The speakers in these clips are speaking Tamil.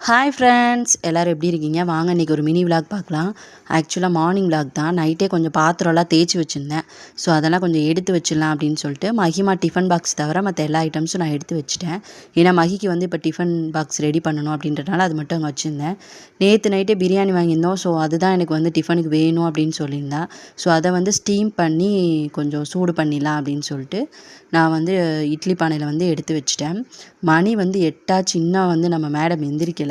ஹாய் ஃப்ரெண்ட்ஸ், எல்லோரும் எப்படி இருக்கீங்க? வாங்க இன்றைக்கி ஒரு மினி விலாக் பார்க்கலாம். ஆக்சுவலாக மார்னிங் விலாக் தான். நைட்டே கொஞ்சம் பாத்திரம்லாம் தேய்ச்சி வச்சுருந்தேன். ஸோ அதெல்லாம் கொஞ்சம் எடுத்து வச்சிடலாம் அப்படின்னு சொல்லிட்டு மஹிமா டிஃபன் பாக்ஸ் தவிர மற்ற எல்லா ஐட்டம்ஸும் நான் எடுத்து வச்சுட்டேன். ஏன்னா மஹிக்கு வந்து இப்போ டிஃபன் பாக்ஸ் ரெடி பண்ணணும் அப்படின்றனால அது மட்டும் அங்கே வச்சுருந்தேன். நேற்று நைட்டே பிரியாணி வாங்கியிருந்தோம். ஸோ அதுதான் எனக்கு வந்து டிஃபனுக்கு வேணும் அப்படின்னு சொல்லியிருந்தா. ஸோ அதை வந்து ஸ்டீம் பண்ணி கொஞ்சம் சூடு பண்ணிடலாம் அப்படின்னு சொல்லிட்டு நான் வந்து இட்லி பானையில் வந்து எடுத்து வச்சுட்டேன். மணி வந்து 8 ஆச்சு. இன்னும் வந்து நம்ம மேடம் எந்திரிக்கலை.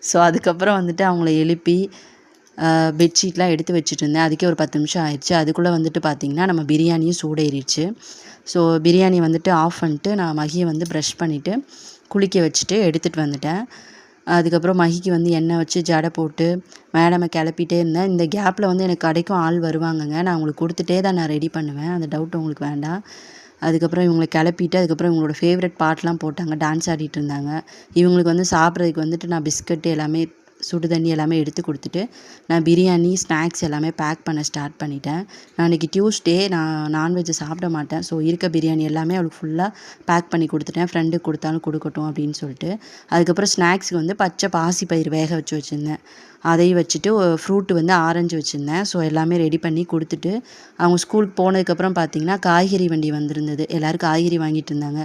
ஸோ அதுக்கப்புறம் வந்துட்டு அவங்கள எழுப்பி பெட்ஷீட்லாம் எடுத்து வச்சுட்டு இருந்தேன். அதுக்கே ஒரு 10 நிமிஷம் ஆயிடுச்சு. அதுக்குள்ளே வந்துட்டு பார்த்திங்கன்னா நம்ம பிரியாணியும் சூடேறிடுச்சு. ஸோ பிரியாணி வந்துட்டு ஆஃப் பண்ணிட்டு நான் மகியை வந்து ப்ரஷ் பண்ணிவிட்டு குளிக்க வச்சுட்டு எடுத்துகிட்டு வந்துட்டேன். அதுக்கப்புறம் மகிக்கு வந்து எண்ணெய் வச்சு ஜடை போட்டு மேடமை கிளப்பிட்டே இருந்தேன். இந்த கேப்பில் வந்து எனக்கு கடைக்கும் ஆள் வருவாங்கங்க. நான் அவங்களுக்கு கொடுத்துட்டே தான் நான் ரெடி பண்ணுவேன். அந்த டவுட் உங்களுக்கு வேண்டாம். அதுக்கப்புறம் இவங்களை கிளப்பிட்டு அதுக்கப்புறம் இவங்களோட ஃபேவரட் பாட்டெலாம் போட்டாங்க. டான்ஸ் ஆடிட்டு இருந்தாங்க. இவங்களுக்கு வந்து சாப்பிட்றதுக்கு வந்துட்டு நான் பிஸ்கட்டு எல்லாமே சுடு தண்ணி எல்லாமே எடுத்து கொடுத்துட்டு நான் பிரியாணி ஸ்நாக்ஸ் எல்லாமே பேக் பண்ண ஸ்டார்ட் பண்ணிட்டேன். நான் இன்றைக்கி டியூஸ்டே, நான் நான்வெஜ்ஜை சாப்பிட மாட்டேன். ஸோ இருக்க பிரியாணி எல்லாமே அவளுக்கு ஃபுல்லாக பேக் பண்ணி கொடுத்துட்டேன். ஃப்ரெண்டுக்கு கொடுத்தாலும் கொடுக்கட்டும் அப்படின்னு சொல்லிட்டு. அதுக்கப்புறம் ஸ்நாக்ஸுக்கு வந்து பச்சை பாசிப்பயிறு வேக வச்சுருந்தேன். அதையும் வச்சுட்டு ஃப்ரூட்டு வந்து ஆரஞ்சு வச்சுருந்தேன். ஸோ எல்லாமே ரெடி பண்ணி கொடுத்துட்டு அவங்க ஸ்கூலுக்கு போனதுக்கப்புறம் பார்த்திங்கன்னா காய்கறி வண்டி வந்திருந்தது. எல்லோரும் காய்கறி வாங்கிட்டு இருந்தாங்க.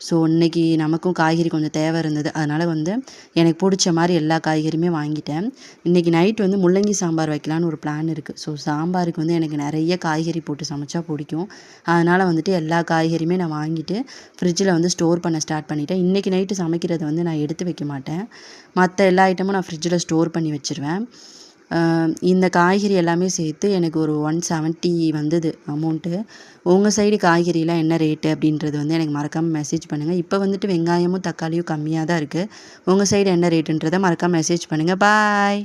ஸோ இன்றைக்கி நமக்கும் காய்கறி கொஞ்சம் தேவை இருந்தது. அதனால் வந்து எனக்கு பிடிச்ச மாதிரி எல்லா காய்கறியுமே வாங்கிட்டேன். இன்றைக்கி நைட் வந்து முள்ளங்கி சாம்பார் வைக்கலான்னு ஒரு பிளான் இருக்குது. ஸோ சாம்பாருக்கு வந்து எனக்கு நிறைய காய்கறி போட்டு சமைச்சா பிடிக்கும். அதனால் வந்துட்டு எல்லா காய்கறியுமே நான் வாங்கிட்டு ஃப்ரிட்ஜில் வந்து ஸ்டோர் பண்ண ஸ்டார்ட் பண்ணிட்டேன். இன்றைக்கி நைட்டு சமைக்கிறத வந்து நான் எடுத்து வைக்க மாட்டேன். மற்ற எல்லா ஐட்டமும் நான் ஃப்ரிட்ஜில் ஸ்டோர் பண்ணி வச்சுருவேன். இந்த காய்கறி எல்லாமே சேர்த்து எனக்கு ஒரு 170 வந்தது அமௌண்ட்டு. உங்கள் சைடு காய்கறிலாம் என்ன ரேட்டு அப்படின்றது வந்து எனக்கு மறக்காமல் மெசேஜ் பண்ணுங்கள். இப்போ வந்துட்டு வெங்காயமும் தக்காளியும் கம்மியாக தான் இருக்குது. உங்கள் சைடு என்ன ரேட்டுன்றதை மறக்காமல் மெசேஜ் பண்ணுங்கள். பாய்.